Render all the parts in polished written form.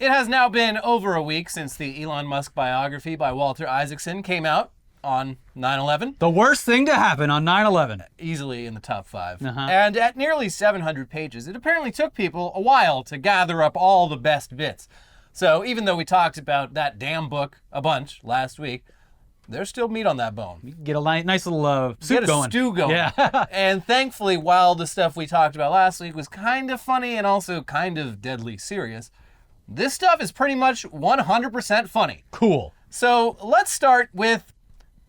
It has now been over a week since the Elon Musk biography by Walter Isaacson came out on 9/11. The worst thing to happen on 9/11. Easily in the top 5. And at nearly 700 pages, it apparently took people a while to gather up all the best bits. So even though we talked about that damn book a bunch last week, there's still meat on that bone. Get a nice little soup going. Get a stew going. Yeah. And thankfully, while the stuff we talked about last week was kind of funny and also kind of deadly serious, this stuff is pretty much 100% funny. Cool. So let's start with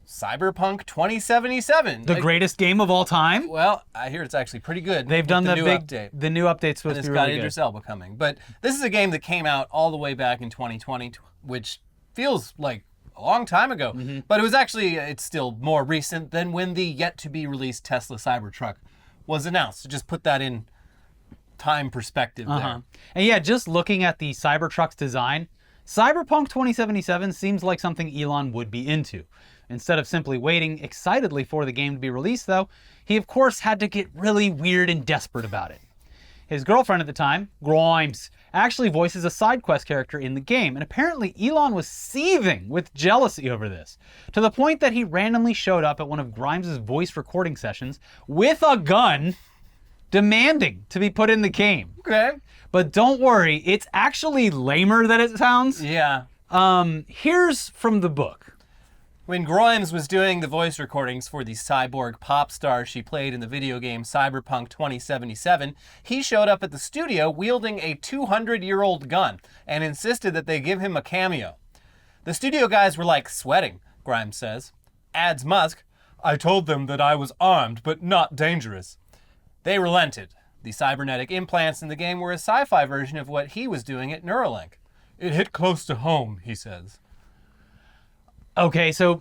Cyberpunk 2077. The greatest game of all time? Well, I hear it's actually pretty good. They've done the new big update. The new update's supposed to be really good. And it's got Idris Elba coming. But this is a game that came out all the way back in 2020, which feels like a long time ago. But it's still more recent than when the yet-to-be-released Tesla Cybertruck was announced. So just put that in time perspective there. And yeah, just looking at the Cybertruck's design, Cyberpunk 2077 seems like something Elon would be into. Instead of simply waiting excitedly for the game to be released, though, he of course had to get really weird and desperate about it. His girlfriend at the time, Grimes, actually voices a side quest character in the game, and apparently Elon was seething with jealousy over this, to the point that he randomly showed up at one of Grimes' voice recording sessions with a gun, demanding to be put in the game. Okay. But don't worry, it's actually lamer than it sounds. Yeah. Here's from the book. When Grimes was doing the voice recordings for the cyborg pop star she played in the video game Cyberpunk 2077, he showed up at the studio wielding a 200-year-old gun and insisted that they give him a cameo. The studio guys were like sweating, Grimes says. Adds Musk, I told them that I was armed but not dangerous. They relented. The cybernetic implants in the game were a sci-fi version of what he was doing at Neuralink. It hit close to home, he says. Okay, so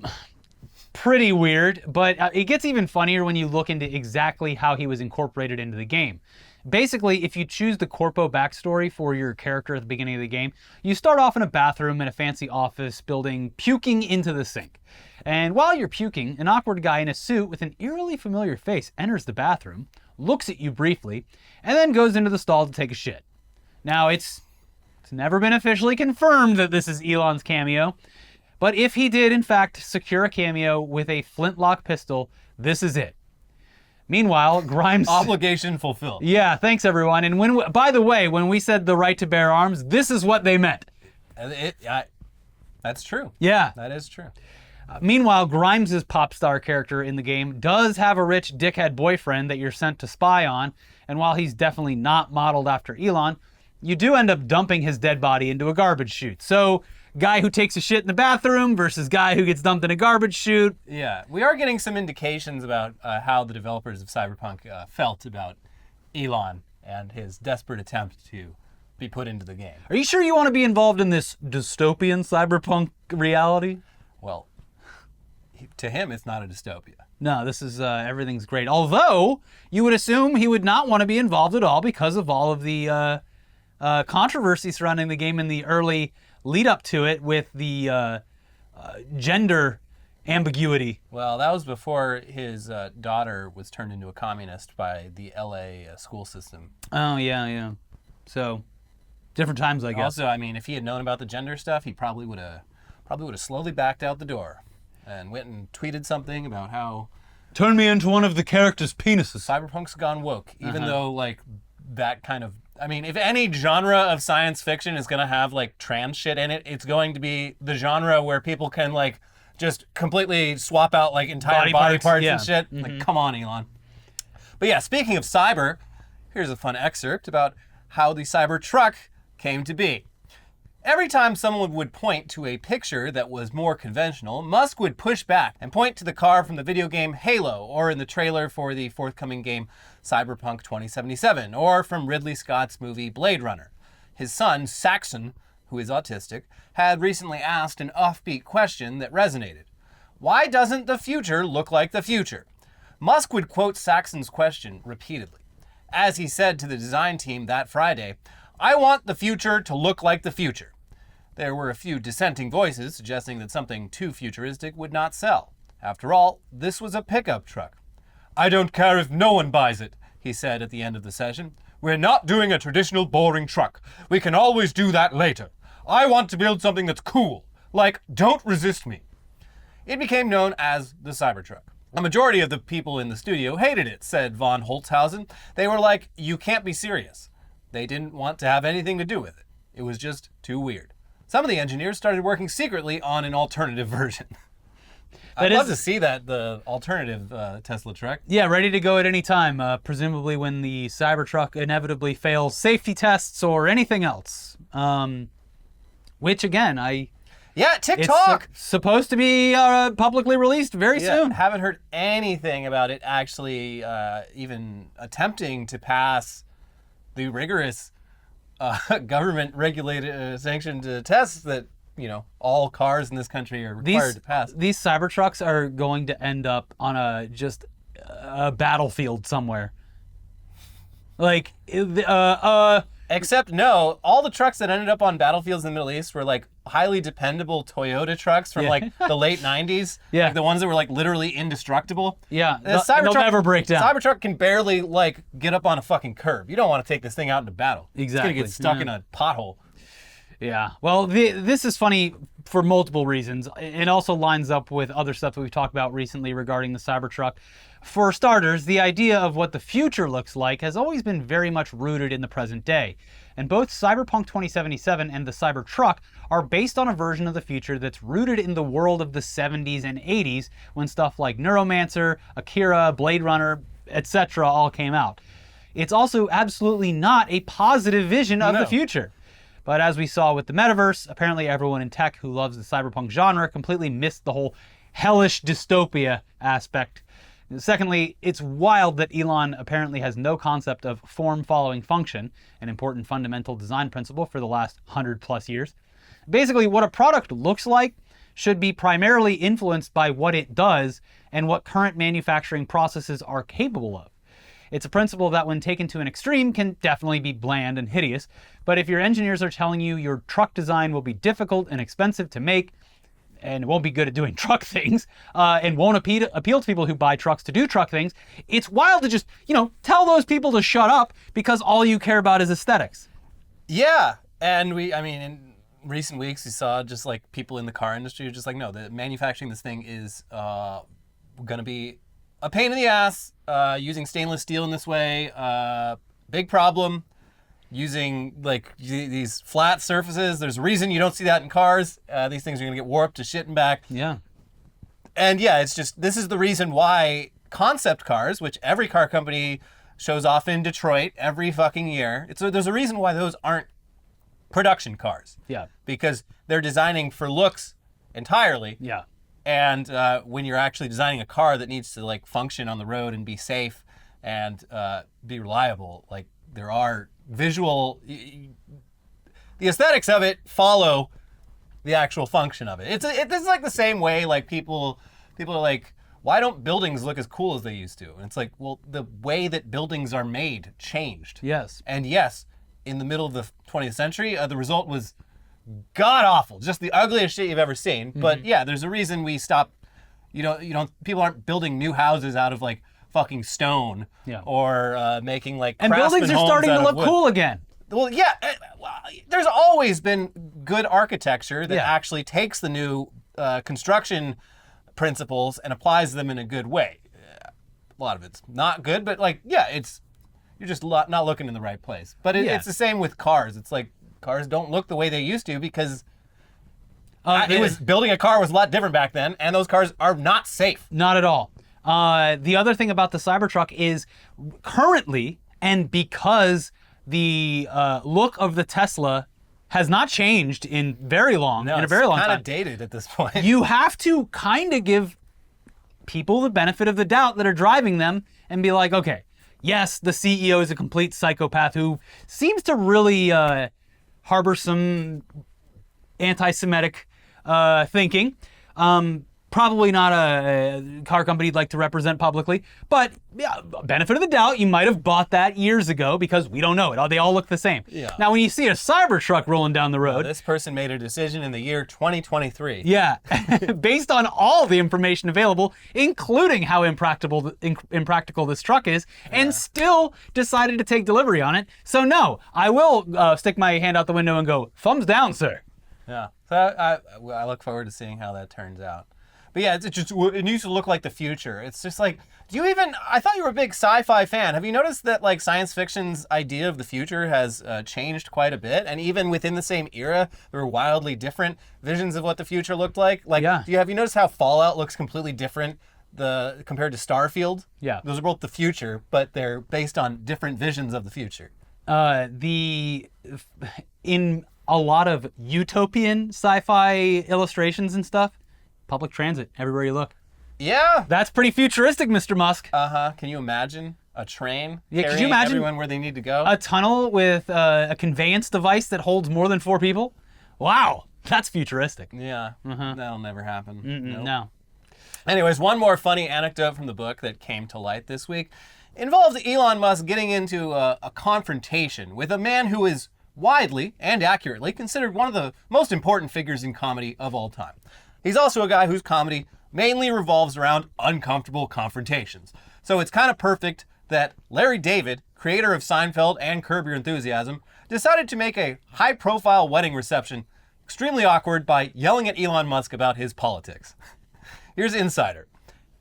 pretty weird, but it gets even funnier when you look into exactly how he was incorporated into the game. Basically, if you choose the corpo backstory for your character at the beginning of the game, you start off in a bathroom in a fancy office building, puking into the sink. And while you're puking, an awkward guy in a suit with an eerily familiar face enters the bathroom, looks at you briefly, and then goes into the stall to take a shit. Now, it's never been officially confirmed that this is Elon's cameo, but if he did, in fact, secure a cameo with a flintlock pistol, this is it. Meanwhile, Grimes... Obligation fulfilled. Yeah, thanks, everyone. And by the way, when we said the right to bear arms, this is what they meant. That's true. Yeah. That is true. Meanwhile, Grimes' pop star character in the game does have a rich dickhead boyfriend that you're sent to spy on, and while he's definitely not modeled after Elon, you do end up dumping his dead body into a garbage chute. So... guy who takes a shit in the bathroom versus guy who gets dumped in a garbage chute. Yeah, we are getting some indications about how the developers of Cyberpunk felt about Elon and his desperate attempt to be put into the game. Are you sure you want to be involved in this dystopian cyberpunk reality? Well, to him, it's not a dystopia. No, this is, everything's great. Although, you would assume he would not want to be involved at all because of all of the controversy surrounding the game in the early lead up to it with the gender ambiguity. Well, that was before his daughter was turned into a communist by the LA school system. Oh, yeah. So, different times, I guess. Also, I mean, if he had known about the gender stuff, he probably would have slowly backed out the door and went and tweeted something about how... turn me into one of the characters' penises. Cyberpunk's gone woke, even though, like, that kind of... I mean, if any genre of science fiction is going to have, like, trans shit in it, it's going to be the genre where people can, like, just completely swap out, like, entire body parts and shit. Like, come on, Elon. But yeah, speaking of cyber, here's a fun excerpt about how the Cybertruck came to be. Every time someone would point to a picture that was more conventional, Musk would push back and point to the car from the video game Halo, or in the trailer for the forthcoming game Cyberpunk 2077, or from Ridley Scott's movie Blade Runner. His son, Saxon, who is autistic, had recently asked an offbeat question that resonated. Why doesn't the future look like the future? Musk would quote Saxon's question repeatedly. As he said to the design team that Friday, I want the future to look like the future. There were a few dissenting voices suggesting that something too futuristic would not sell. After all, this was a pickup truck. I don't care if no one buys it, he said at the end of the session. We're not doing a traditional boring truck. We can always do that later. I want to build something that's cool. Like, don't resist me. It became known as the Cybertruck. A majority of the people in the studio hated it, said von Holzhausen. They were like, you can't be serious. They didn't want to have anything to do with it. It was just too weird. Some of the engineers started working secretly on an alternative version. I'd love to see the alternative Tesla truck. Yeah, ready to go at any time, presumably when the Cybertruck inevitably fails safety tests or anything else. Which, again, Yeah, TikTok! It's supposed to be publicly released very soon. Haven't heard anything about it actually even attempting to pass the rigorous government-regulated sanctioned tests that all cars in this country are required to pass. These Cybertrucks are going to end up on a battlefield somewhere. Like, Except no, all the trucks that ended up on battlefields in the Middle East were like highly dependable Toyota trucks from like the late 90s. Yeah. Like the ones that were like literally indestructible. Yeah, They'll never break down. Cybertruck can barely like get up on a fucking curb. You don't want to take this thing out into battle. Exactly. It's going to get stuck in a pothole. Yeah. Well, this is funny for multiple reasons. It also lines up with other stuff that we've talked about recently regarding the Cybertruck. For starters, the idea of what the future looks like has always been very much rooted in the present day. And both Cyberpunk 2077 and the Cybertruck are based on a version of the future that's rooted in the world of the 70s and 80s when stuff like Neuromancer, Akira, Blade Runner, etc. all came out. It's also absolutely not a positive vision of the future. But as we saw with the metaverse, apparently everyone in tech who loves the cyberpunk genre completely missed the whole hellish dystopia aspect. Secondly, it's wild that Elon apparently has no concept of form following function, an important fundamental design principle for the last 100+ years. Basically, what a product looks like should be primarily influenced by what it does and what current manufacturing processes are capable of. It's a principle that when taken to an extreme can definitely be bland and hideous, but if your engineers are telling you your truck design will be difficult and expensive to make, and won't be good at doing truck things, and won't appeal to people who buy trucks to do truck things, it's wild to just, tell those people to shut up because all you care about is aesthetics. Yeah, and in recent weeks, you saw just like people in the car industry are just like, no, the manufacturing this thing is going to be a pain in the ass. Using stainless steel in this way, big problem. Using like these flat surfaces, there's a reason you don't see that in cars. These things are gonna get warped to shit and back. Yeah. And yeah, it's just, this is the reason why concept cars, which every car company shows off in Detroit every fucking year, there's a reason why those aren't production cars. Yeah. Because they're designing for looks entirely. Yeah. And when you're actually designing a car that needs to like function on the road and be safe and be reliable, like there are visual, the aesthetics of it follow the actual function of it. It's like the same way like people are like, why don't buildings look as cool as they used to? And it's like, well, the way that buildings are made changed. Yes. And yes, in the middle of the 20th century, the result was god awful, just the ugliest shit you've ever seen. Mm-hmm. But yeah, there's a reason we stopped. People aren't building new houses out of like fucking stone, or making like and buildings are starting to look cool again. Well, yeah, there's always been good architecture that actually takes the new construction principles and applies them in a good way. A lot of it's not good, but like, yeah, you're just not looking in the right place. But it's the same with cars. It's like cars don't look the way they used to because building a car was a lot different back then, and those cars are not safe. Not at all. The other thing about the Cybertruck is currently, and because the look of the Tesla has not changed in a very long time. It's kind of dated at this point. You have to kind of give people the benefit of the doubt that are driving them and be like, okay, yes, the CEO is a complete psychopath who seems to really harbor some anti-Semitic thinking. Probably not a car company you'd like to represent publicly, but yeah, benefit of the doubt, you might have bought that years ago because we don't know it. They all look the same. Yeah. Now, when you see a Cybertruck rolling down the road... this person made a decision in the year 2023. Yeah. Based on all the information available, including how impractical this truck is, and still decided to take delivery on it. So no, I will stick my hand out the window and go, thumbs down, sir. Yeah. So I look forward to seeing how that turns out. But yeah, it needs to look like the future. It's just like, I thought you were a big sci-fi fan. Have you noticed that like science fiction's idea of the future has changed quite a bit? And even within the same era, there were wildly different visions of what the future looked like. Like, Yeah. have you noticed how Fallout looks completely different compared to Starfield? Yeah. Those are both the future, but they're based on different visions of the future. In a lot of utopian sci-fi illustrations and stuff, public transit everywhere you look. Yeah. That's pretty futuristic, Mr. Musk. Can you imagine a train Yeah, could carrying you imagine everyone where they need to go? a tunnel with a conveyance device that holds more than 4 people? Wow, that's futuristic. Yeah, that'll never happen. Nope. No. Anyways, one more funny anecdote from the book that came to light this week involves Elon Musk getting into a confrontation with a man who is widely and accurately considered one of the most important figures in comedy of all time. He's also a guy whose comedy mainly revolves around uncomfortable confrontations. So it's kind of perfect that Larry David, creator of Seinfeld and Curb Your Enthusiasm, decided to make a high-profile wedding reception extremely awkward by yelling at Elon Musk about his politics. Here's Insider.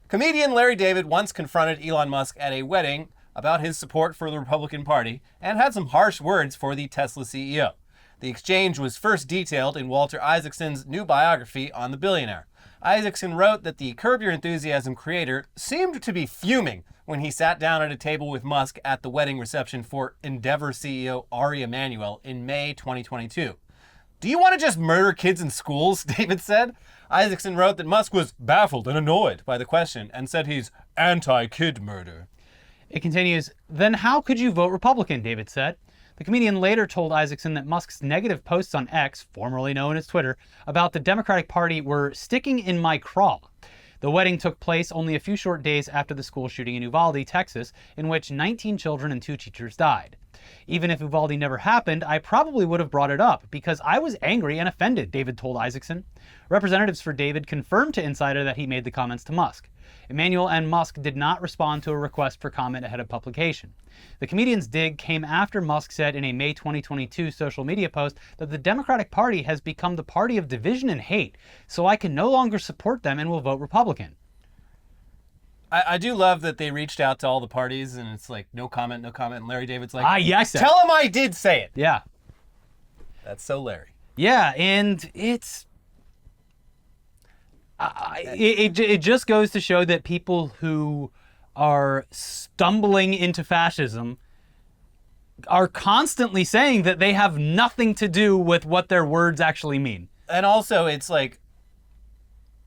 Comedian Larry David once confronted Elon Musk at a wedding about his support for the Republican Party and had some harsh words for the Tesla CEO. The exchange was first detailed in Walter Isaacson's new biography on the billionaire. Isaacson wrote that the Curb Your Enthusiasm creator seemed to be fuming when he sat down at a table with Musk at the wedding reception for Endeavor CEO Ari Emanuel in May 2022. "Do you want to just murder kids in schools?" David said. Isaacson wrote that Musk was baffled and annoyed by the question and said he's anti-kid murder. It continues, "Then how could you vote Republican?" David said. The comedian later told Isaacson that Musk's negative posts on X, formerly known as Twitter, about the Democratic Party were sticking in my craw. The wedding took place only a few short days after the school shooting in Uvalde, Texas, in which 19 children and 2 teachers died. "Even if Uvalde never happened, I probably would have brought it up because I was angry and offended," David told Isaacson. Representatives for David confirmed to Insider that he made the comments to Musk. Emanuel and Musk did not respond to a request for comment ahead of publication. The comedian's dig came after Musk said in a May 2022 social media post that the Democratic Party has become the party of division and hate, so I can no longer support them and will vote Republican. I do love that they reached out to all the parties and it's like, no comment, no comment. And Larry David's like, yes. Tell him I did say it. Yeah. That's so Larry. Yeah, and it's... It just goes to show that people who are stumbling into fascism are constantly saying that they have nothing to do with what their words actually mean. And also, it's like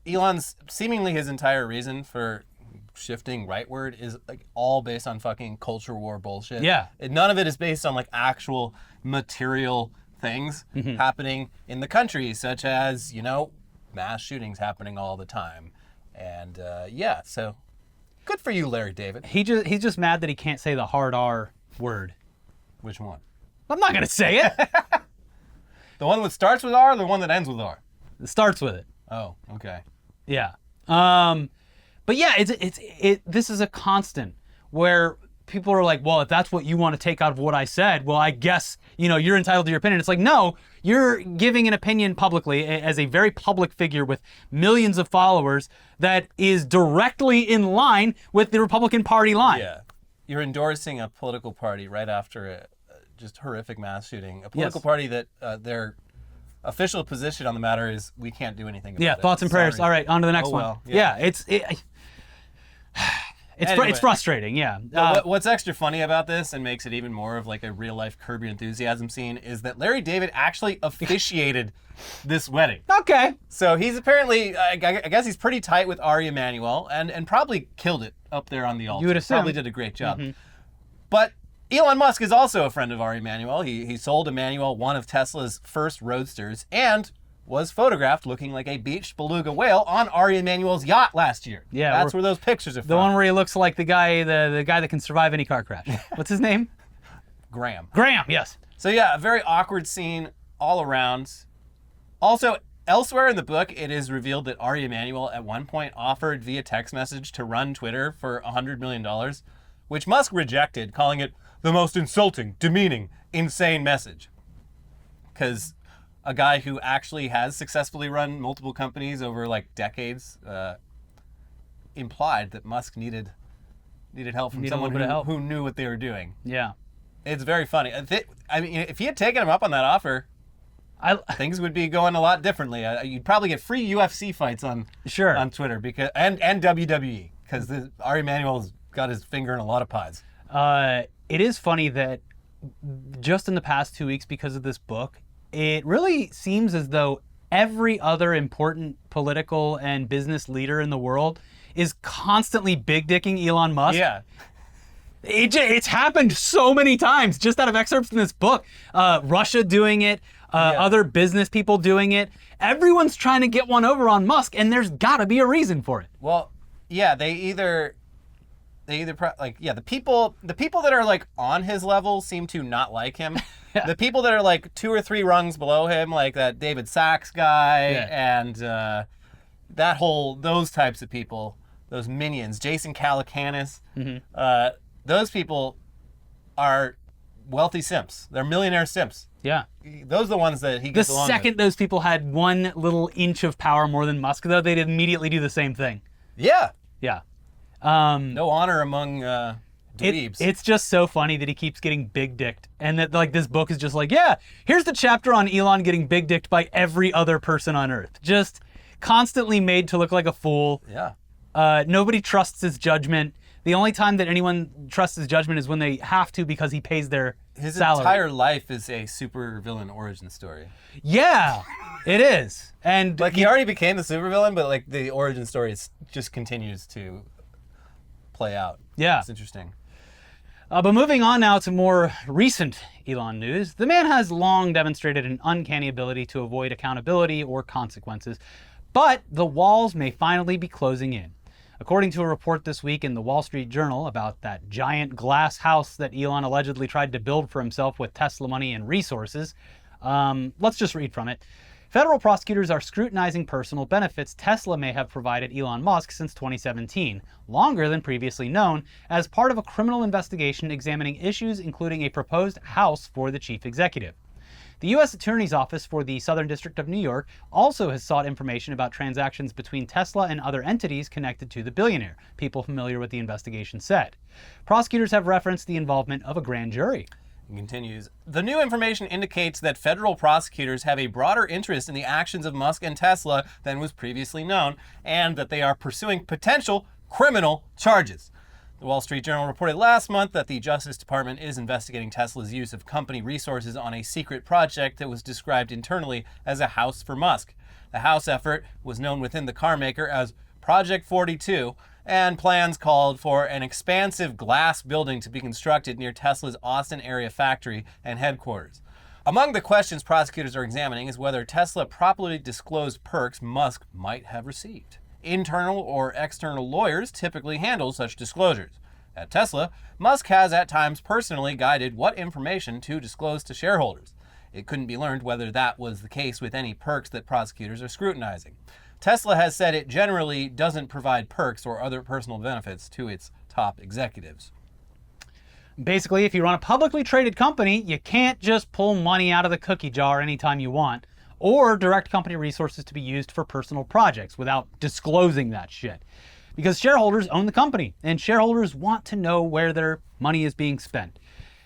Elon's seemingly his entire reason for shifting rightward is like all based on fucking culture war bullshit. Yeah. None of it is based on like actual material things happening in the country, such as, mass shootings happening all the time. And so good for you, Larry David. He's just mad that he can't say the hard R word. Which one? I'm not gonna say it. The one that starts with R or the one that ends with R? It starts with it. Oh, okay. Yeah. But yeah, this is a constant where people are like, well, if that's what you want to take out of what I said, well, I guess, you're entitled to your opinion. It's like, no, you're giving an opinion publicly as a very public figure with millions of followers that is directly in line with the Republican Party line. Yeah. You're endorsing a political party right after a just horrific mass shooting. A political party that their official position on the matter is we can't do anything about it. Yeah, thoughts and prayers. All right, on to the next one. Yeah, it's frustrating, yeah. What's extra funny about this and makes it even more of like a real life Curb Your Enthusiasm scene is that Larry David actually officiated this wedding. Okay. So he's apparently, I guess he's pretty tight with Ari Emanuel and probably killed it up there on the altar. You would assume. Probably did a great job. But Elon Musk is also a friend of Ari Emanuel. He sold Emanuel one of Tesla's first roadsters and was photographed looking like a beached beluga whale on Ari Emanuel's yacht last year. Yeah, that's where those pictures are from. The one where he looks like the guy that can survive any car crash. What's his name? Graham. Graham, yes. So yeah, a very awkward scene all around. Also, elsewhere in the book, it is revealed that Ari Emanuel at one point offered via text message to run Twitter for $100 million, which Musk rejected, calling it the most insulting, demeaning, insane message. Because a guy who actually has successfully run multiple companies over like decades, implied that Musk needed help from someone who knew what they were doing. Yeah. It's very funny. I mean, if he had taken him up on that offer, things would be going a lot differently. You'd probably get free UFC fights on Twitter and WWE because Ari Emanuel's got his finger in a lot of pies. It is funny that just in the past 2 weeks, because of this book, it really seems as though every other important political and business leader in the world is constantly big-dicking Elon Musk. Yeah. It's happened so many times, just out of excerpts in this book. Russia doing it, other business people doing it. Everyone's trying to get one over on Musk, and there's got to be a reason for it. Well, yeah, the people that are like on his level seem to not like him. Yeah. The people that are like 2 or 3 rungs below him, like that David Sachs guy, and those types of people, those minions, Jason Calacanis, those people are wealthy simps. They're millionaire simps. Yeah. Those are the ones that he gets along with. The second those people had 1 little inch of power more than Musk, though, they'd immediately do the same thing. Yeah. Yeah. No honor among dweebs. It's just so funny that he keeps getting big-dicked, and that like this book is just like, yeah, here's the chapter on Elon getting big-dicked by every other person on Earth. Just constantly made to look like a fool. Yeah. Nobody trusts his judgment. The only time that anyone trusts his judgment is when they have to because he pays their salary. Entire life is a supervillain origin story. Yeah, it is. And like he already became the supervillain, but like the origin story just continues to play out. Yeah. It's interesting. But moving on now to more recent Elon news, the man has long demonstrated an uncanny ability to avoid accountability or consequences, but the walls may finally be closing in. According to a report this week in the Wall Street Journal about that giant glass house that Elon allegedly tried to build for himself with Tesla money and resources, let's just read from it. Federal prosecutors are scrutinizing personal benefits Tesla may have provided Elon Musk since 2017, longer than previously known, as part of a criminal investigation examining issues including a proposed house for the chief executive. The U.S. Attorney's Office for the Southern District of New York also has sought information about transactions between Tesla and other entities connected to the billionaire, people familiar with the investigation said. Prosecutors have referenced the involvement of a grand jury. It continues, the new information indicates that federal prosecutors have a broader interest in the actions of Musk and Tesla than was previously known, and that they are pursuing potential criminal charges. The Wall Street Journal reported last month that the Justice Department is investigating Tesla's use of company resources on a secret project that was described internally as a house for Musk. The house effort was known within the car maker as Project 42, and plans called for an expansive glass building to be constructed near Tesla's Austin area factory and headquarters. Among the questions prosecutors are examining is whether Tesla properly disclosed perks Musk might have received. Internal or external lawyers typically handle such disclosures. At Tesla, Musk has at times personally guided what information to disclose to shareholders. It couldn't be learned whether that was the case with any perks that prosecutors are scrutinizing. Tesla has said it generally doesn't provide perks or other personal benefits to its top executives. Basically, if you run a publicly traded company, you can't just pull money out of the cookie jar anytime you want, or direct company resources to be used for personal projects without disclosing that shit. Because shareholders own the company, and shareholders want to know where their money is being spent.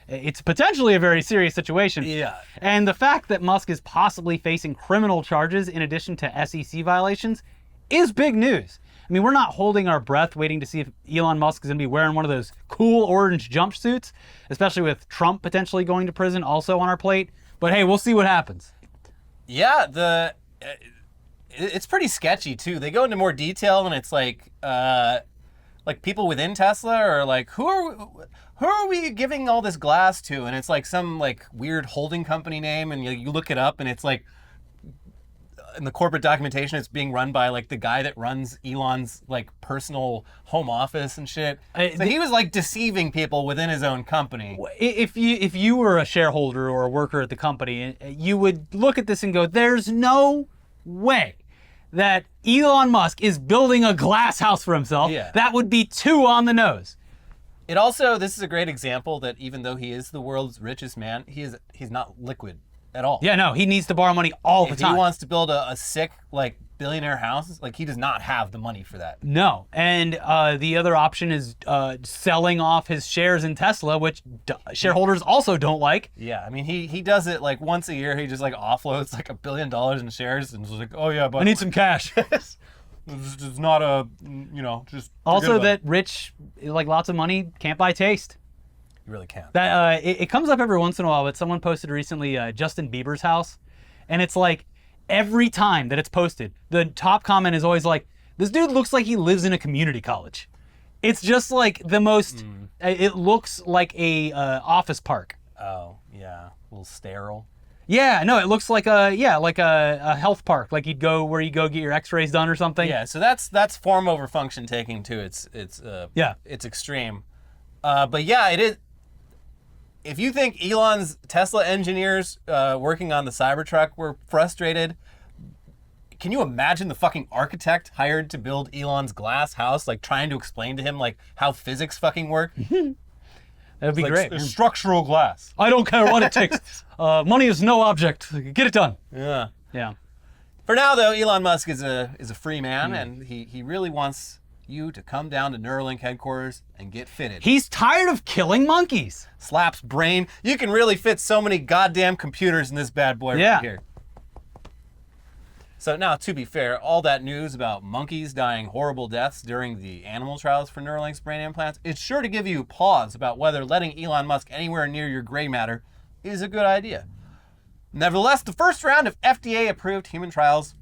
It's potentially a very serious situation. Yeah. And the fact that Musk is possibly facing criminal charges in addition to SEC violations is big news. I mean, we're not holding our breath waiting to see if Elon Musk is going to be wearing one of those cool orange jumpsuits, especially with Trump potentially going to prison also on our plate. But hey, we'll see what happens. Yeah, it's pretty sketchy too. They go into more detail, and it's like people within Tesla are like, who are we giving all this glass to? And it's like some like weird holding company name, and you look it up, and it's like in the corporate documentation, it's being run by like the guy that runs Elon's like personal home office and shit. So he was like deceiving people within his own company. If you were a shareholder or a worker at the company, you would look at this and go, there's no way that Elon Musk is building a glass house for himself. Yeah. That would be too on the nose. This is a great example that even though he is the world's richest man, he's not liquid. at all. Yeah, no, he needs to borrow money all the If time. he wants to build a sick, like, billionaire house, like, he does not have the money for that. No, and the other option is selling off his shares in Tesla, which shareholders also don't like. Yeah, I mean, he does it, like, once a year. He just, like, offloads, like, $1 billion in shares and is like, oh, yeah, but I need some cash. It's not a, just... Also, that rich, like, lots of money can't buy taste. You really can't. That it comes up every once in a while, but someone posted recently Justin Bieber's house, and it's like every time that it's posted, the top comment is always like, "This dude looks like he lives in a community college." It's just like the most. It looks like a office park. Oh yeah, a little sterile. Yeah, no, it looks like a health park, like you'd go where you go get your X-rays done or something. Yeah, so that's form over function taking to its extreme. But yeah, it is. If you think Elon's Tesla engineers working on the Cybertruck were frustrated, can you imagine the fucking architect hired to build Elon's glass house, like trying to explain to him like how physics fucking work? That'd be great. It's structural glass. I don't care what it takes. Money is no object. Get it done. Yeah. Yeah. For now, though, Elon Musk is a free man, and he really wants you to come down to Neuralink headquarters and get fitted. He's tired of killing monkeys. Slaps brain. You can really fit so many goddamn computers in this bad boy right here. So now, to be fair, all that news about monkeys dying horrible deaths during the animal trials for Neuralink's brain implants, it's sure to give you pause about whether letting Elon Musk anywhere near your gray matter is a good idea. Nevertheless, the first round of FDA-approved human trials,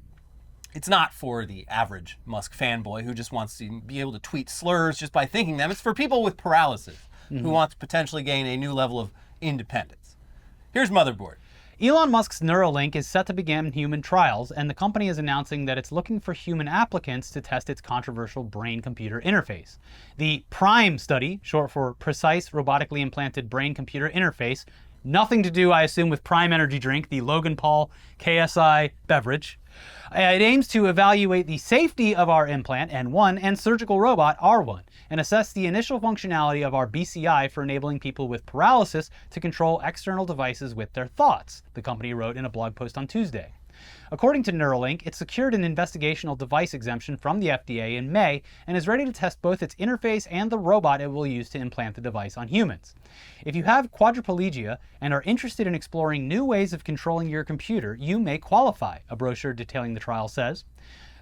it's not for the average Musk fanboy who just wants to be able to tweet slurs just by thinking them. It's for people with paralysis who want to potentially gain a new level of independence. Here's Motherboard. Elon Musk's Neuralink is set to begin human trials, and the company is announcing that it's looking for human applicants to test its controversial brain-computer interface. The PRIME study, short for Precise Robotically Implanted Brain-Computer Interface, nothing to do, I assume, with Prime Energy Drink, the Logan Paul KSI beverage. It aims to evaluate the safety of our implant, N1, and surgical robot, R1, and assess the initial functionality of our BCI for enabling people with paralysis to control external devices with their thoughts, the company wrote in a blog post on Tuesday. According to Neuralink, it secured an investigational device exemption from the FDA in May and is ready to test both its interface and the robot it will use to implant the device on humans. If you have quadriplegia and are interested in exploring new ways of controlling your computer, you may qualify, a brochure detailing the trial says.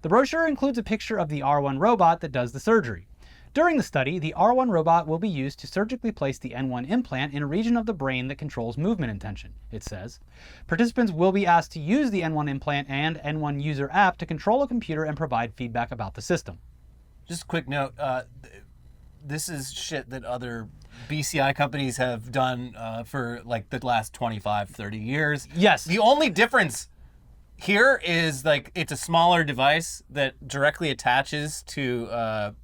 The brochure includes a picture of the R1 robot that does the surgery. During the study, the R1 robot will be used to surgically place the N1 implant in a region of the brain that controls movement intention, it says. Participants will be asked to use the N1 implant and N1 user app to control a computer and provide feedback about the system. Just a quick note, this is shit that other BCI companies have done for like the last 25, 30 years. Yes. The only difference here is like it's a smaller device that directly attaches to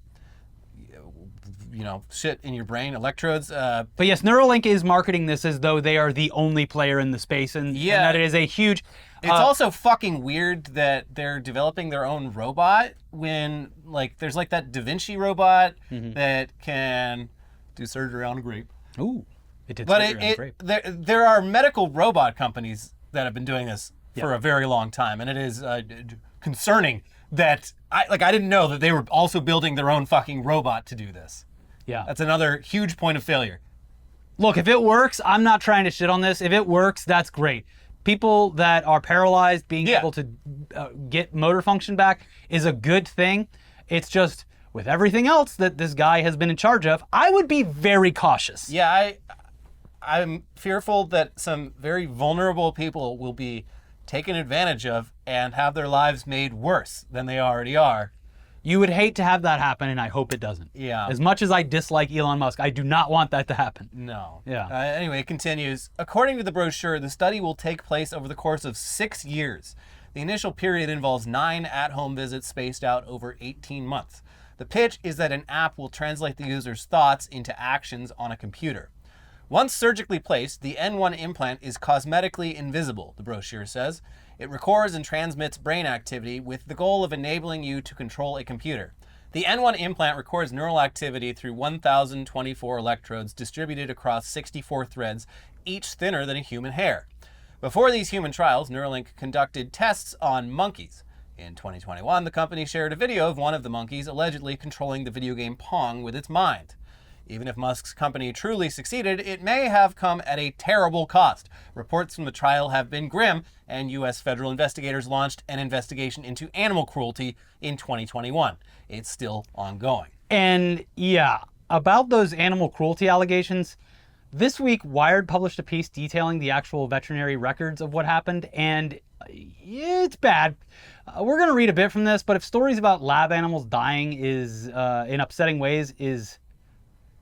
shit in your brain, electrodes. But yes, Neuralink is marketing this as though they are the only player in the space, and that it is a huge... It's also fucking weird that they're developing their own robot when, like, there's like that Da Vinci robot that can do surgery on a grape. Ooh, it did surgery on a grape. There are medical robot companies that have been doing this for a very long time, and it is concerning that I didn't know that they were also building their own fucking robot to do this. Yeah. That's another huge point of failure. Look, if it works, I'm not trying to shit on this. If it works, that's great. People that are paralyzed being able to get motor function back is a good thing. It's just with everything else that this guy has been in charge of, I would be very cautious. Yeah, I'm fearful that some very vulnerable people will be taken advantage of and have their lives made worse than they already are. You would hate to have that happen, and I hope it doesn't. Yeah. As much as I dislike Elon Musk, I do not want that to happen. No. Yeah. Anyway, it continues. According to the brochure, the study will take place over the course of 6 years. The initial period involves 9 at-home visits spaced out over 18 months. The pitch is that an app will translate the user's thoughts into actions on a computer. Once surgically placed, the N1 implant is cosmetically invisible, the brochure says. It records and transmits brain activity with the goal of enabling you to control a computer. The N1 implant records neural activity through 1,024 electrodes distributed across 64 threads, each thinner than a human hair. Before these human trials, Neuralink conducted tests on monkeys. In 2021, the company shared a video of one of the monkeys allegedly controlling the video game Pong with its mind. Even if Musk's company truly succeeded, it may have come at a terrible cost. Reports from the trial have been grim, and U.S. federal investigators launched an investigation into animal cruelty in 2021. It's still ongoing. And yeah, about those animal cruelty allegations, this week Wired published a piece detailing the actual veterinary records of what happened, and it's bad. We're going to read a bit from this, but if stories about lab animals dying in upsetting ways is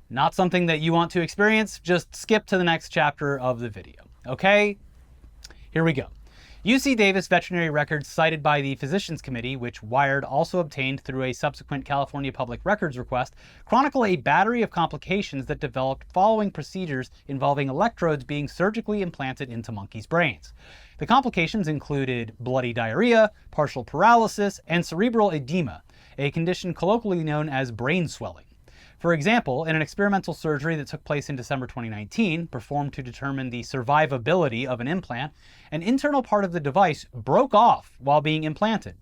not something that you want to experience, just skip to the next chapter of the video, okay? Here we go. UC Davis veterinary records cited by the Physicians Committee, which Wired also obtained through a subsequent California Public Records request, chronicle a battery of complications that developed following procedures involving electrodes being surgically implanted into monkeys' brains. The complications included bloody diarrhea, partial paralysis, and cerebral edema, a condition colloquially known as brain swelling. For example, in an experimental surgery that took place in December 2019, performed to determine the survivability of an implant, an internal part of the device broke off while being implanted.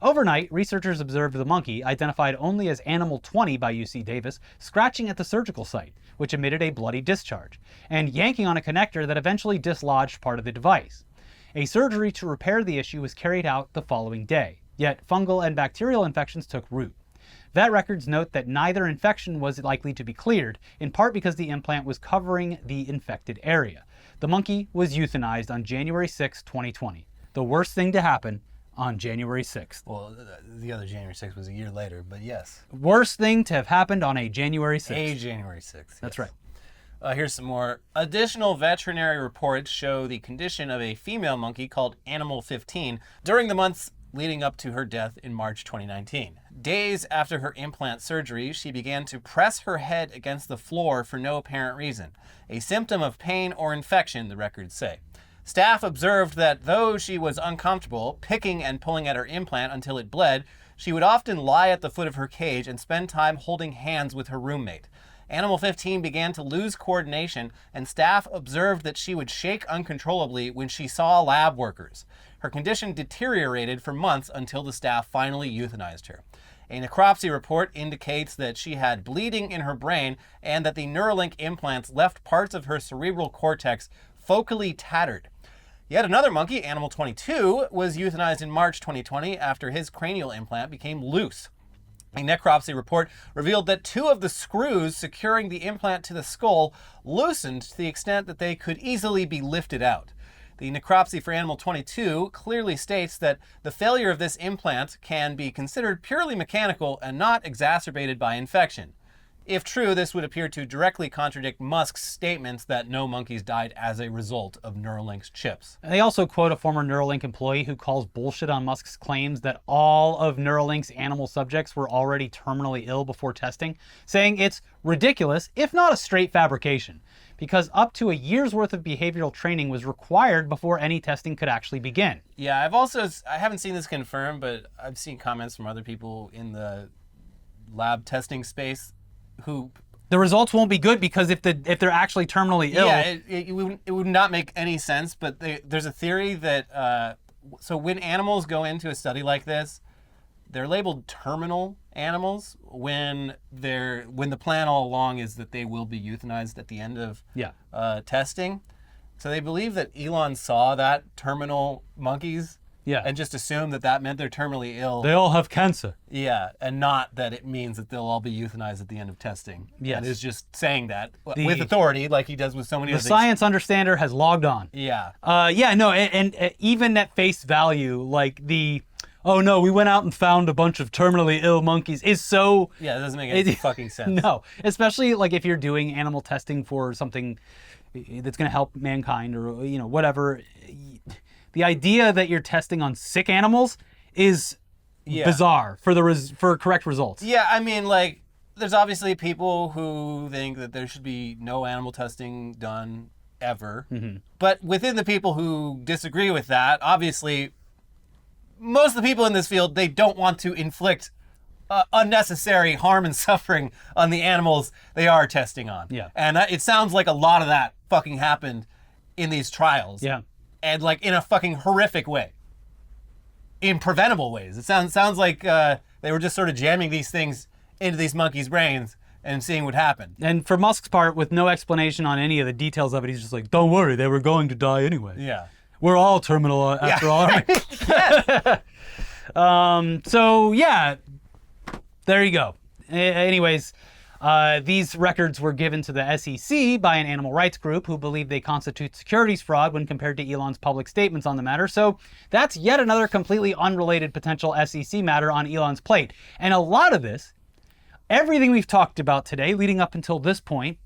Overnight, researchers observed the monkey, identified only as Animal 20 by UC Davis, scratching at the surgical site, which emitted a bloody discharge, and yanking on a connector that eventually dislodged part of the device. A surgery to repair the issue was carried out the following day, yet fungal and bacterial infections took root. Vet records note that neither infection was likely to be cleared, in part because the implant was covering the infected area. The monkey was euthanized on January 6, 2020. The worst thing to happen on January 6th. Well, the other January 6th was a year later, but yes. Worst thing to have happened on a January 6th. A January 6th. Yes. That's right. Here's some more. Additional veterinary reports show the condition of a female monkey called Animal 15 during the months leading up to her death in March 2019. Days after her implant surgery, she began to press her head against the floor for no apparent reason, a symptom of pain or infection, the records say. Staff observed that though she was uncomfortable, picking and pulling at her implant until it bled, she would often lie at the foot of her cage and spend time holding hands with her roommate. Animal 15 began to lose coordination, and staff observed that she would shake uncontrollably when she saw lab workers. Her condition deteriorated for months until the staff finally euthanized her. A necropsy report indicates that she had bleeding in her brain and that the Neuralink implants left parts of her cerebral cortex focally tattered. Yet another monkey, Animal 22, was euthanized in March 2020 after his cranial implant became loose. A necropsy report revealed that two of the screws securing the implant to the skull loosened to the extent that they could easily be lifted out. The necropsy for Animal 22 clearly states that the failure of this implant can be considered purely mechanical and not exacerbated by infection. If true, this would appear to directly contradict Musk's statements that no monkeys died as a result of Neuralink's chips. They also quote a former Neuralink employee who calls bullshit on Musk's claims that all of Neuralink's animal subjects were already terminally ill before testing, saying it's ridiculous, if not a straight fabrication, because up to a year's worth of behavioral training was required before any testing could actually begin. Yeah, I haven't seen this confirmed, but I've seen comments from other people in the lab testing space who... The results won't be good because if they're actually terminally ill... Yeah, it would not make any sense, but there's a theory that... so when animals go into a study like this, they're labeled terminal animals when the plan all along is that they will be euthanized at the end of testing. So they believe that Elon saw that terminal monkeys and just assumed that meant they're terminally ill. They all have cancer. Yeah, and not that it means that they'll all be euthanized at the end of testing. Yes. And is just saying that with authority like he does with so many other things. The science understander has logged on. Yeah. And even at face value, like oh no, we went out and found a bunch of terminally ill monkeys is so... Yeah, it doesn't make any fucking sense. No, especially like if you're doing animal testing for something that's going to help mankind or, whatever. The idea that you're testing on sick animals is bizarre for correct results. Yeah, I mean, like, there's obviously people who think that there should be no animal testing done ever. Mm-hmm. But within the people who disagree with that, obviously... most of the people in this field, they don't want to inflict unnecessary harm and suffering on the animals they are testing on. Yeah. And it sounds like a lot of that fucking happened in these trials. Yeah. and like in a fucking horrific way, in preventable ways. It sounds like they were just sort of jamming these things into these monkeys' brains and seeing what happened. And for Musk's part, with no explanation on any of the details of it, he's just like, don't worry, they were going to die anyway. Yeah. We're all terminal after all. So, yeah, there you go. Anyways, these records were given to the SEC by an animal rights group who believe they constitute securities fraud when compared to Elon's public statements on the matter. So that's yet another completely unrelated potential SEC matter on Elon's plate. And a lot of this, everything we've talked about today leading up until this point,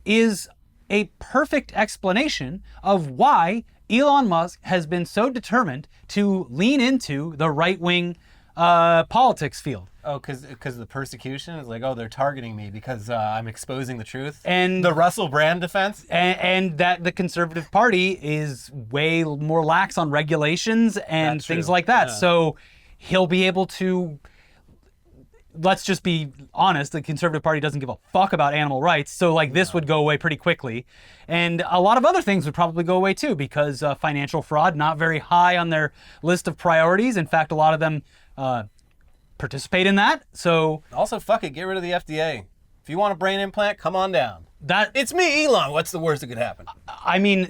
is a perfect explanation of why Elon Musk has been so determined to lean into the right-wing politics field. Oh, because of the persecution? It's like, oh, they're targeting me because I'm exposing the truth? And the Russell Brand defense? And that the Conservative Party is way more lax on regulations and things like that. Yeah. So he'll be able to... Let's just be honest, the Conservative Party doesn't give a fuck about animal rights, so like this would go away pretty quickly. And a lot of other things would probably go away too, because financial fraud, not very high on their list of priorities. In fact, a lot of them participate in that. So also, fuck it, get rid of the FDA. If you want a brain implant, come on down. It's me, Elon. What's the worst that could happen? I mean,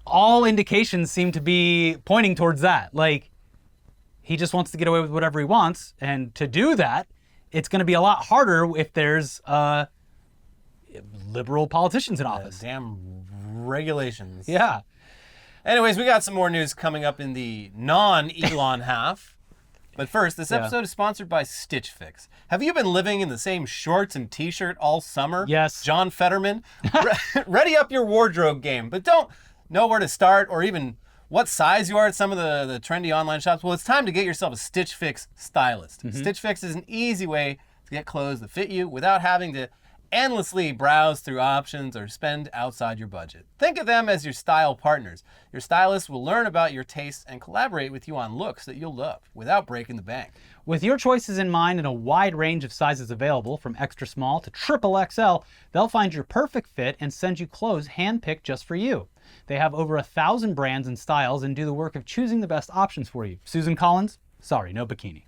all indications seem to be pointing towards that. Like, he just wants to get away with whatever he wants, and to do that, it's going to be a lot harder if there's liberal politicians in office. Damn regulations. Yeah. Anyways, we got some more news coming up in the non-Elon half. But first, this episode is sponsored by Stitch Fix. Have you been living in the same shorts and t-shirt all summer? Yes. John Fetterman? Ready up your wardrobe game, but don't know where to start or even what size you are at some of the trendy online shops. Well, it's time to get yourself a Stitch Fix stylist. Mm-hmm. Stitch Fix is an easy way to get clothes that fit you without having to endlessly browse through options or spend outside your budget. Think of them as your style partners. Your stylist will learn about your tastes and collaborate with you on looks that you'll love without breaking the bank. With your choices in mind and a wide range of sizes available, from extra small to triple XL, they'll find your perfect fit and send you clothes handpicked just for you. They have over 1,000 brands and styles and do the work of choosing the best options for you. Susan Collins? Sorry, no bikini.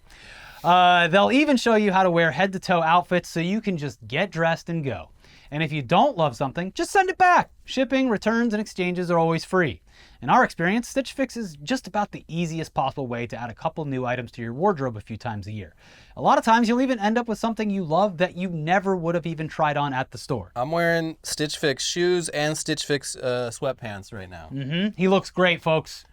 They'll even show you how to wear head-to-toe outfits so you can just get dressed and go. And if you don't love something, just send it back. Shipping, returns, and exchanges are always free. In our experience, Stitch Fix is just about the easiest possible way to add a couple new items to your wardrobe a few times a year. A lot of times you'll even end up with something you love that you never would have even tried on at the store. I'm wearing Stitch Fix shoes and Stitch Fix sweatpants right now. Mm-hmm. He looks great, folks.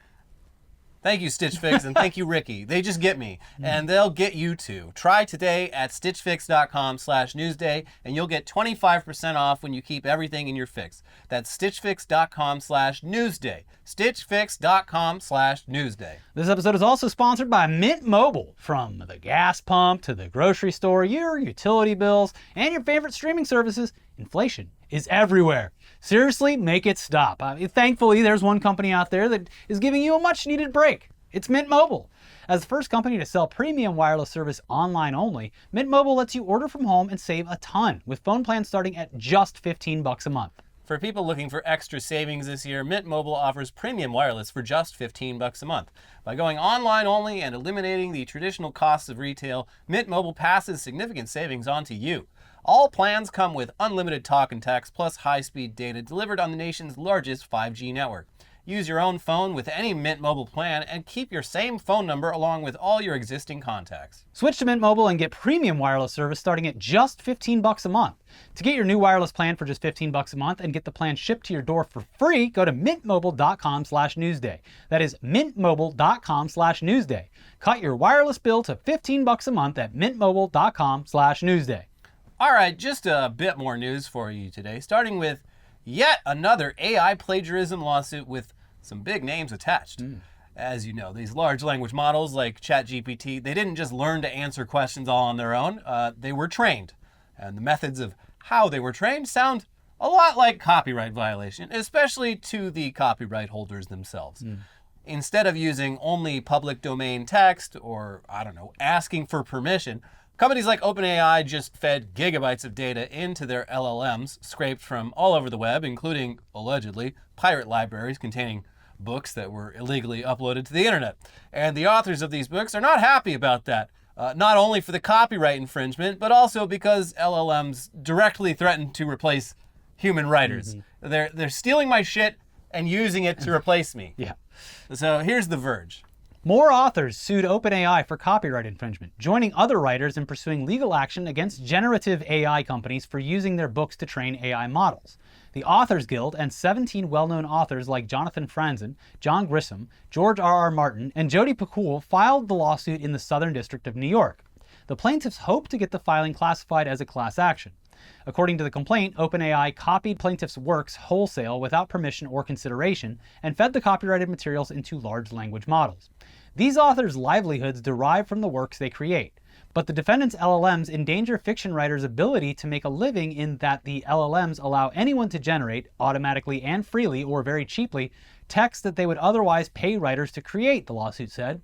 Thank you, Stitch Fix, and thank you, Ricky. They just get me, and they'll get you too. Try today at stitchfix.com/newsday, and you'll get 25% off when you keep everything in your fix. That's stitchfix.com/newsday. stitchfix.com/newsday. This episode is also sponsored by Mint Mobile. From the gas pump to the grocery store, your utility bills, and your favorite streaming services, inflation is everywhere. Seriously, make it stop. Thankfully, there's one company out there that is giving you a much-needed break. It's Mint Mobile. As the first company to sell premium wireless service online only, Mint Mobile lets you order from home and save a ton, with phone plans starting at just $15 a month. For people looking for extra savings this year, Mint Mobile offers premium wireless for just $15 a month. By going online only and eliminating the traditional costs of retail, Mint Mobile passes significant savings on to you. All plans come with unlimited talk and text plus high-speed data delivered on the nation's largest 5G network. Use your own phone with any Mint Mobile plan and keep your same phone number along with all your existing contacts. Switch to Mint Mobile and get premium wireless service starting at just $15 a month. To get your new wireless plan for just $15 a month and get the plan shipped to your door for free, go to mintmobile.com/newsday. That is mintmobile.com/newsday. Cut your wireless bill to $15 a month at mintmobile.com/newsday. All right, just a bit more news for you today, starting with yet another AI plagiarism lawsuit with some big names attached. As you know, these large language models like ChatGPT, they didn't just learn to answer questions all on their own. They were trained. And the methods of how they were trained sound a lot like copyright violation, especially to the copyright holders themselves. Instead of using only public domain text or, asking for permission, companies like OpenAI just fed gigabytes of data into their LLMs, scraped from all over the web, including, allegedly, pirate libraries containing books that were illegally uploaded to the internet. And the authors of these books are not happy about that. Not only for the copyright infringement, but also because LLMs directly threaten to replace human writers. They're stealing my shit and using it to replace me. Yeah. So here's The Verge. More authors sued OpenAI for copyright infringement, joining other writers in pursuing legal action against generative AI companies for using their books to train AI models. The Authors Guild and 17 well-known authors like Jonathan Franzen, John Grisham, George R.R. Martin, and Jodi Picoult filed the lawsuit in the Southern District of New York. The plaintiffs hope to get the filing classified as a class action. According to the complaint, OpenAI copied plaintiffs' works wholesale without permission or consideration and fed the copyrighted materials into large language models. These authors' livelihoods derive from the works they create, but the defendants' LLMs endanger fiction writers' ability to make a living in that the LLMs allow anyone to generate, automatically and freely or very cheaply, text that they would otherwise pay writers to create, the lawsuit said.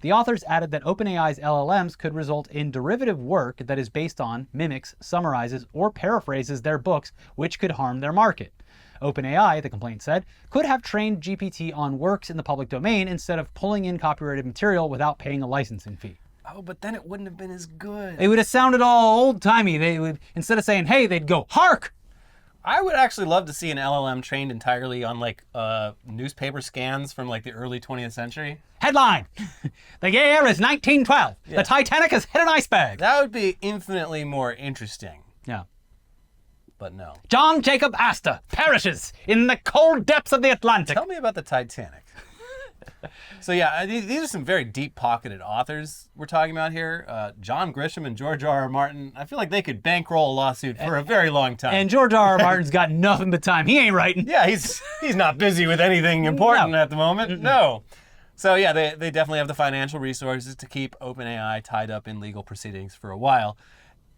The authors added that OpenAI's LLMs could result in derivative work that is based on, mimics, summarizes, or paraphrases their books, which could harm their market. OpenAI, the complaint said, could have trained GPT on works in the public domain instead of pulling in copyrighted material without paying a licensing fee. Oh, but then it wouldn't have been as good. It would have sounded all old-timey. They would, instead of saying, hey, they'd go, hark! I would actually love to see an LLM trained entirely on like newspaper scans from like the early 20th century. Headline, the year is 1912. Yeah. The Titanic has hit an iceberg. That would be infinitely more interesting, Yeah. but no. John Jacob Astor perishes in the cold depths of the Atlantic. Tell me about the Titanic. So yeah, these are some very deep-pocketed authors we're talking about here. John Grisham and George R.R. Martin. I feel like they could bankroll a lawsuit for a very long time. And George R.R. Martin's got nothing but time. He ain't writing. Yeah, he's not busy with anything important at the moment. No. So yeah, they definitely have the financial resources to keep OpenAI tied up in legal proceedings for a while.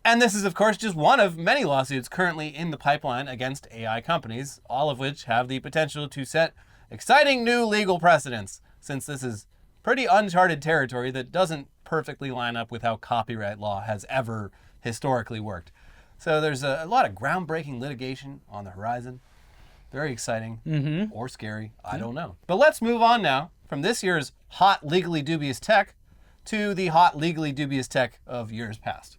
And this is, of course, just one of many lawsuits currently in the pipeline against AI companies, all of which have the potential to set exciting new legal precedents, since this is pretty uncharted territory that doesn't perfectly line up with how copyright law has ever historically worked. So there's a lot of groundbreaking litigation on the horizon. Very exciting, or scary, I don't know. But let's move on now from this year's hot legally dubious tech to the hot legally dubious tech of years past.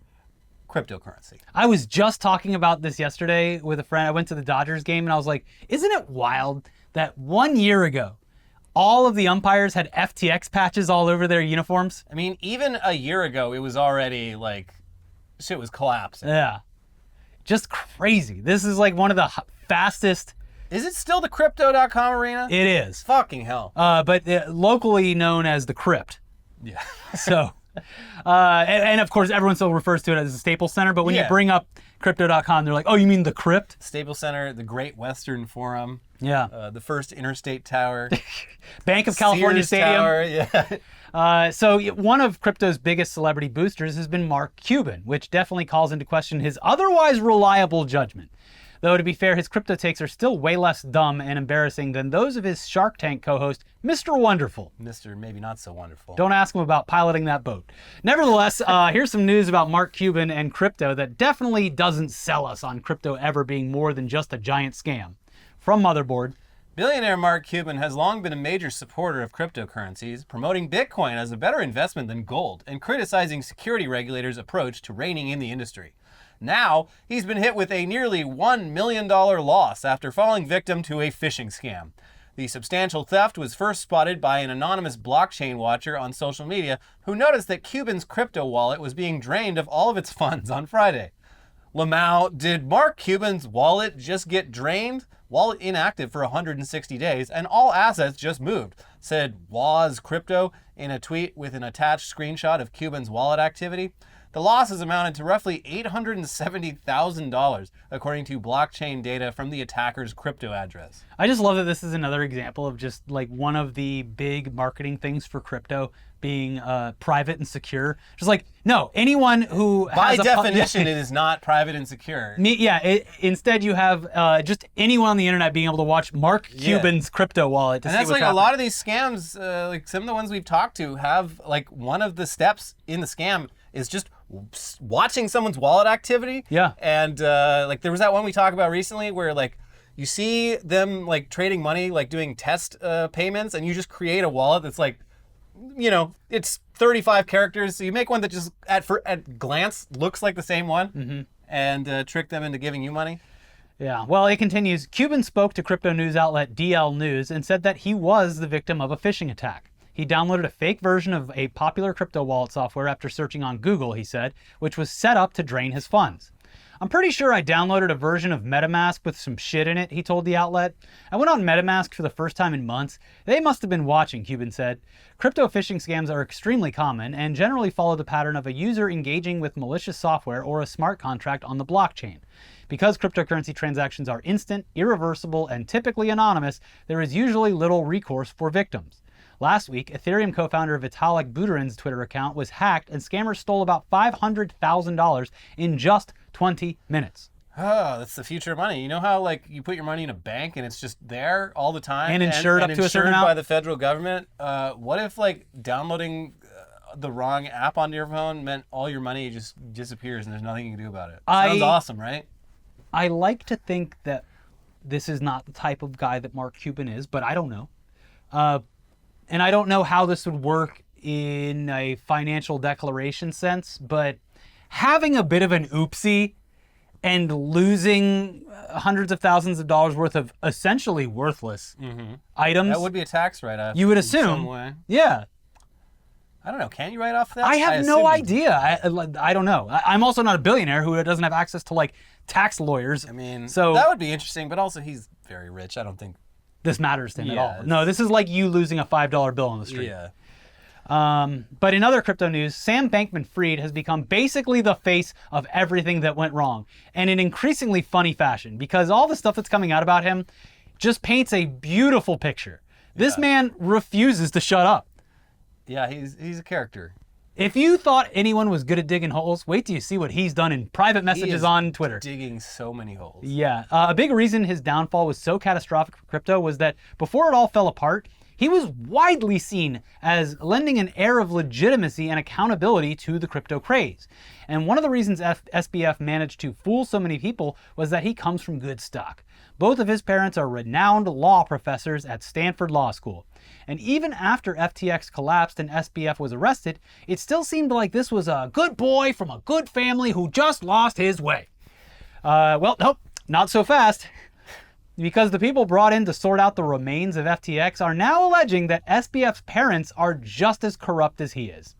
Cryptocurrency. I was just talking about this yesterday with a friend. I went to the Dodgers game and I was like, isn't it wild that 1 year ago, all of the umpires had FTX patches all over their uniforms? I mean, even a year ago, it was already like, shit was collapsing. Yeah. Just crazy. This is like one of the fastest. Is it still the Crypto.com arena? It is. Fucking hell. But locally known as the Crypt. Yeah. So, and of course, everyone still refers to it as the Staples Center. But when you bring up Crypto.com, they're like, oh, you mean the Crypt? Staples Center, the Great Western Forum. Yeah. The first Interstate Tower. Bank of California Sears Stadium. Tower, yeah. So one of crypto's biggest celebrity boosters has been Mark Cuban, which definitely calls into question his otherwise reliable judgment. Though to be fair, his crypto takes are still way less dumb and embarrassing than those of his Shark Tank co-host, Mr. Wonderful. Mr. Maybe Not So Wonderful. Don't ask him about piloting that boat. Nevertheless, here's some news about Mark Cuban and crypto that definitely doesn't sell us on crypto ever being more than just a giant scam. From Motherboard. Billionaire Mark Cuban has long been a major supporter of cryptocurrencies, promoting Bitcoin as a better investment than gold and criticizing security regulators' approach to reining in the industry. Now, he's been hit with a nearly $1 million loss after falling victim to a phishing scam. The substantial theft was first spotted by an anonymous blockchain watcher on social media who noticed that Cuban's crypto wallet was being drained of all of its funds on Friday. Lamau, did Mark Cuban's wallet just get drained? Wallet inactive for 160 days, and all assets just moved, said Waz Crypto in a tweet with an attached screenshot of Cuban's wallet activity. The losses amounted to roughly $870,000, according to blockchain data from the attacker's crypto address. I just love that this is another example of just like one of the big marketing things for crypto being private and secure. Just like, no, anyone who By has definition, it is not private and secure. Instead you have just anyone on the internet being able to watch Mark Cuban's crypto wallet to and see that's what's like happening. a lot of these scams, like some of the ones we've talked to have like one of the steps in the scam is just watching someone's wallet activity. Yeah. And like there was that one we talked about recently where like you see them like trading money, like doing test payments, and you just create a wallet that's like, it's 35 characters. So you make one that just at glance looks like the same one, and trick them into giving you money. Yeah, well, it continues. Cuban spoke to crypto news outlet DL News and said that he was the victim of a phishing attack. He downloaded a fake version of a popular crypto wallet software after searching on Google, he said, which was set up to drain his funds. I'm pretty sure I downloaded a version of MetaMask with some shit in it, he told the outlet. I went on MetaMask for the first time in months. They must have been watching, Cuban said. Crypto phishing scams are extremely common and generally follow the pattern of a user engaging with malicious software or a smart contract on the blockchain. Because cryptocurrency transactions are instant, irreversible, and typically anonymous, there is usually little recourse for victims. Last week, Ethereum co-founder Vitalik Buterin's Twitter account was hacked and scammers stole about $500,000 in just 20 minutes. Oh, that's the future money. You know how like you put your money in a bank and it's just there all the time and insured up to a certain amount by the federal government? What if like downloading the wrong app onto your phone meant all your money just disappears and there's nothing you can do about it? Sounds awesome, right? I like to think that this is not the type of guy that Mark Cuban is, but I don't know. And I don't know how this would work in a financial declaration sense, but having a bit of an oopsie and losing hundreds of thousands of dollars worth of essentially worthless items. That would be a tax write-off. You would assume. In some way. Yeah. I don't know. Can you write off that? I have no idea. I don't know. I'm also not a billionaire who doesn't have access to like tax lawyers. I mean, so that would be interesting, but also he's very rich. I don't think this matters to him at all. No, this is like you losing a $5 bill on the street. Yeah. But in other crypto news, Sam Bankman-Fried has become basically the face of everything that went wrong, and in increasingly funny fashion, because all the stuff that's coming out about him just paints a beautiful picture. This man refuses to shut up. Yeah, he's a character. If you thought anyone was good at digging holes, wait till you see what he's done in private messages on Twitter. Digging so many holes. Yeah. A big reason his downfall was so catastrophic for crypto was that before it all fell apart, he was widely seen as lending an air of legitimacy and accountability to the crypto craze. And one of the reasons SBF managed to fool so many people was that he comes from good stock. Both of his parents are renowned law professors at Stanford Law School. And even after FTX collapsed and SBF was arrested, it still seemed like this was a good boy from a good family who just lost his way. Well, nope, not so fast. Because the people brought in to sort out the remains of FTX are now alleging that SBF's parents are just as corrupt as he is.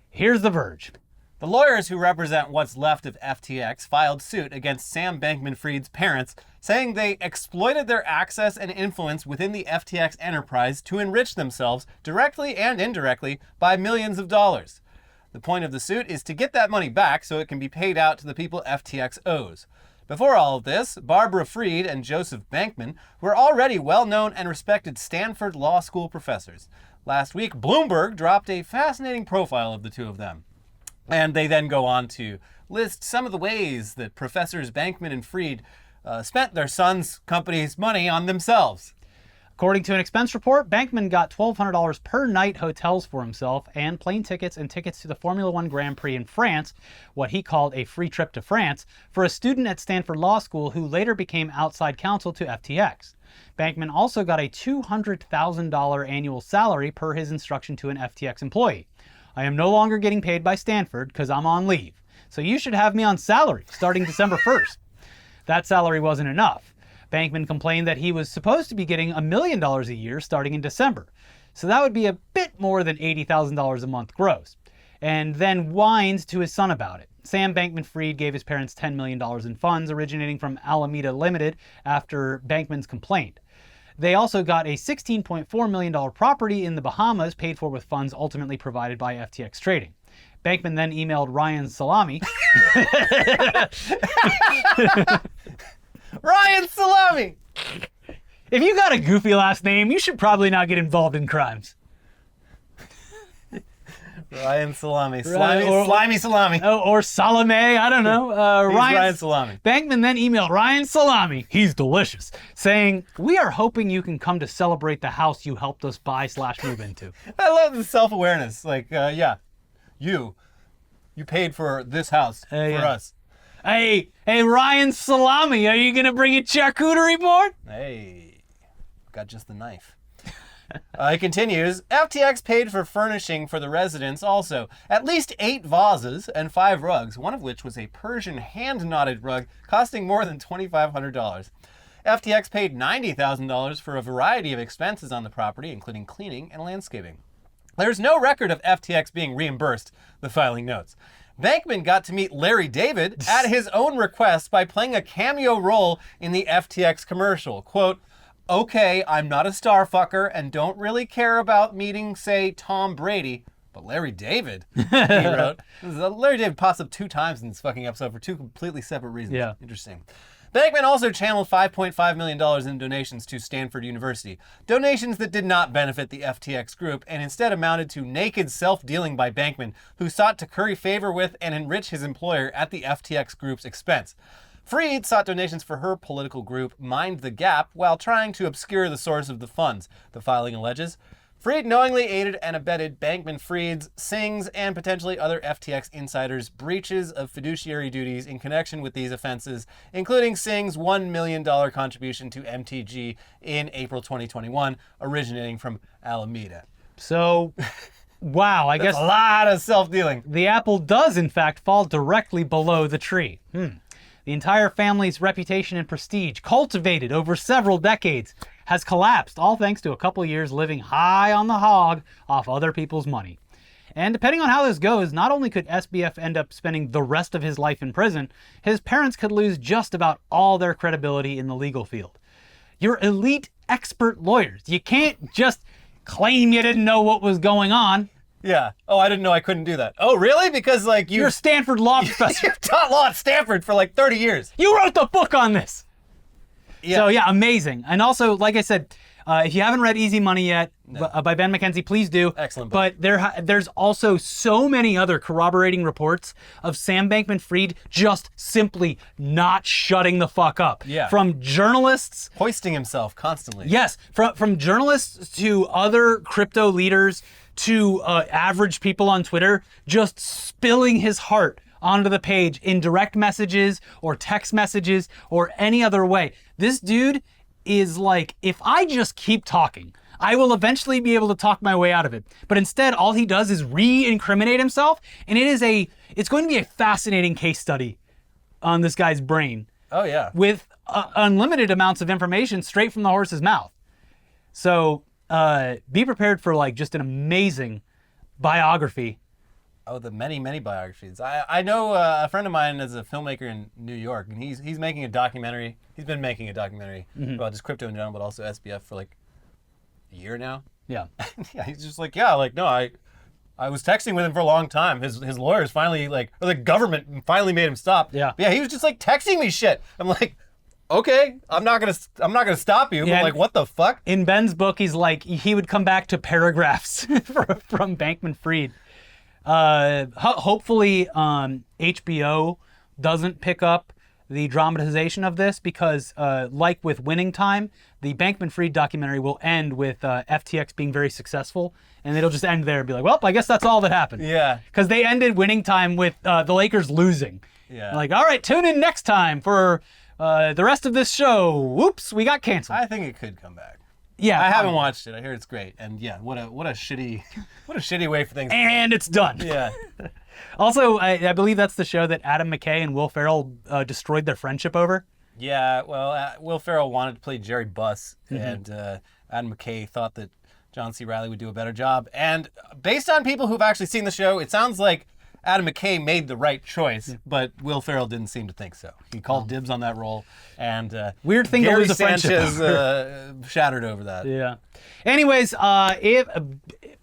Here's The Verge. The lawyers who represent what's left of FTX filed suit against Sam Bankman-Fried's parents, saying they exploited their access and influence within the FTX enterprise to enrich themselves directly and indirectly by millions of dollars. The point of the suit is to get that money back so it can be paid out to the people FTX owes. Before all of this, Barbara Fried and Joseph Bankman were already well-known and respected Stanford Law School professors. Last week, Bloomberg dropped a fascinating profile of the two of them. And they then go on to list some of the ways that Professors Bankman and Fried spent their son's company's money on themselves. According to an expense report, Bankman got $1,200 per night hotels for himself and plane tickets and tickets to the Formula One Grand Prix in France, what he called a free trip to France, for a student at Stanford Law School who later became outside counsel to FTX. Bankman also got a $200,000 annual salary per his instruction to an FTX employee. I am no longer getting paid by Stanford because I'm on leave, so you should have me on salary starting December 1st. That salary wasn't enough. Bankman complained that he was supposed to be getting $1 million a year starting in December, so that would be a bit more than $80,000 a month gross, and then whined to his son about it. Sam Bankman-Fried gave his parents $10 million in funds originating from Alameda Limited after Bankman's complaint. They also got a $16.4 million property in the Bahamas paid for with funds ultimately provided by FTX Trading. Bankman then emailed Ryan Salami. Ryan Salami! If you got a goofy last name, you should probably not get involved in crimes. Ryan Salami. Slimy Salami. Or Salame, I don't know. Ryan Salami. Bankman then emailed Ryan Salami, he's delicious, saying, "We are hoping you can come to celebrate the house you helped us buy / move into." I love the self-awareness. Like, you paid for this house for us. Hey, Ryan Salami, are you gonna bring a charcuterie board? Hey, got just the knife. It continues, FTX paid for furnishing for the residents also. At least 8 vases and 5 rugs, one of which was a Persian hand-knotted rug costing more than $2,500. FTX paid $90,000 for a variety of expenses on the property, including cleaning and landscaping. There's no record of FTX being reimbursed, the filing notes. Bankman got to meet Larry David at his own request by playing a cameo role in the FTX commercial. Quote, okay, I'm not a star fucker and don't really care about meeting, say, Tom Brady, but Larry David, he wrote. Larry David pops up 2 times in this fucking episode for 2 completely separate reasons. Yeah. Interesting. Bankman also channeled $5.5 million in donations to Stanford University. Donations that did not benefit the FTX group and instead amounted to naked self-dealing by Bankman, who sought to curry favor with and enrich his employer at the FTX group's expense. Fried sought donations for her political group, Mind the Gap, while trying to obscure the source of the funds, the filing alleges. Fried knowingly aided and abetted Bankman-Fried's, Singh's, and potentially other FTX insiders' breaches of fiduciary duties in connection with these offenses, including Singh's $1 million contribution to MTG in April 2021, originating from Alameda. So, wow, I guess a lot of self-dealing. The apple does, in fact, fall directly below the tree. The entire family's reputation and prestige, cultivated over several decades, has collapsed, all thanks to a couple years living high on the hog off other people's money. And depending on how this goes, not only could SBF end up spending the rest of his life in prison, his parents could lose just about all their credibility in the legal field. You're elite expert lawyers. You can't just claim you didn't know what was going on. Yeah. Oh, I didn't know I couldn't do that. Oh, really? Because, like, you're a Stanford law professor. You've taught law at Stanford for, like, 30 years. You wrote the book on this. Yeah. So, yeah, amazing. And also, like I said, if you haven't read Easy Money yet, by Ben McKenzie, please do. Excellent book. But there's also so many other corroborating reports of Sam Bankman-Fried just simply not shutting the fuck up. Yeah. From journalists. Hoisting himself constantly. Yes. From journalists to other crypto leaders to average people on Twitter, just spilling his heart onto the page in direct messages or text messages or any other way. This dude is like, if I just keep talking, I will eventually be able to talk my way out of it. But instead, all he does is re-incriminate himself, and it's going to be a fascinating case study on this guy's brain. Oh, yeah. With unlimited amounts of information straight from the horse's mouth. So be prepared for like just an amazing biography. Oh, the many, many biographies. I know a friend of mine is a filmmaker in New York, and he's making a documentary. He's been making a documentary about just crypto in general, but also SBF for like a year now. Yeah. Yeah, he's just like, yeah, like, no, I was texting with him for a long time. His lawyers finally, like, or the government finally made him stop. Yeah. But yeah, he was just like texting me shit. I'm like, okay, I'm not gonna stop you. Yeah, but like, what the fuck? In Ben's book, he's like, he would come back to paragraphs from Bankman-Fried. Hopefully, HBO doesn't pick up the dramatization of this because, like with Winning Time, the Bankman-Fried documentary will end with FTX being very successsul, and it'll just end there and be like, well, I guess that's all that happened. Yeah. Because they ended Winning Time with the Lakers losing. Yeah. Like, all right, tune in next time for the rest of this show. Whoops, we got canceled. I think it could come back. Yeah, I haven't watched it. I hear it's great, and yeah, what a shitty way for things. And it's done. Yeah. Also, I believe that's the show that Adam McKay and Will Ferrell destroyed their friendship over. Yeah. Well, Will Ferrell wanted to play Jerry Buss, and Adam McKay thought that John C. Reilly would do a better job. And based on people who've actually seen the show, it sounds like Adam McKay made the right choice, but Will Ferrell didn't seem to think so. He called dibs on that role, and weird thing Gary to lose a friendship Sanchez shattered over that. Yeah. Anyways,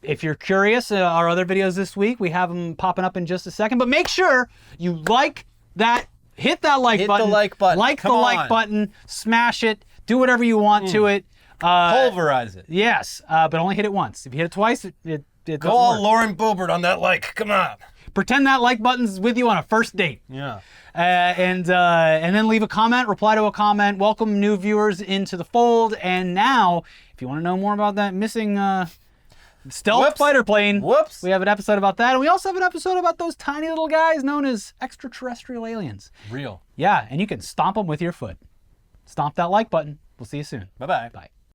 if you're curious, our other videos this week, we have them popping up in just a second. But make sure you like that, hit that like button. Hit the like button. Like Come the on. like button, smash it, do whatever you want to it. Pulverize it. Yes, but only hit it once. If you hit it twice, it Go doesn't all work. Lauren Boebert on that like. Come on. Pretend that like button's with you on a first date. Yeah. And then leave a comment, reply to a comment, welcome new viewers into the fold. And now, if you want to know more about that missing stealth Whoops. fighter plane. Whoops. We have an episode about that, and we also have an episode about those tiny little guys known as extraterrestrial aliens. Real. Yeah, and you can stomp them with your foot. Stomp that like button. We'll see you soon. Bye-bye. Bye.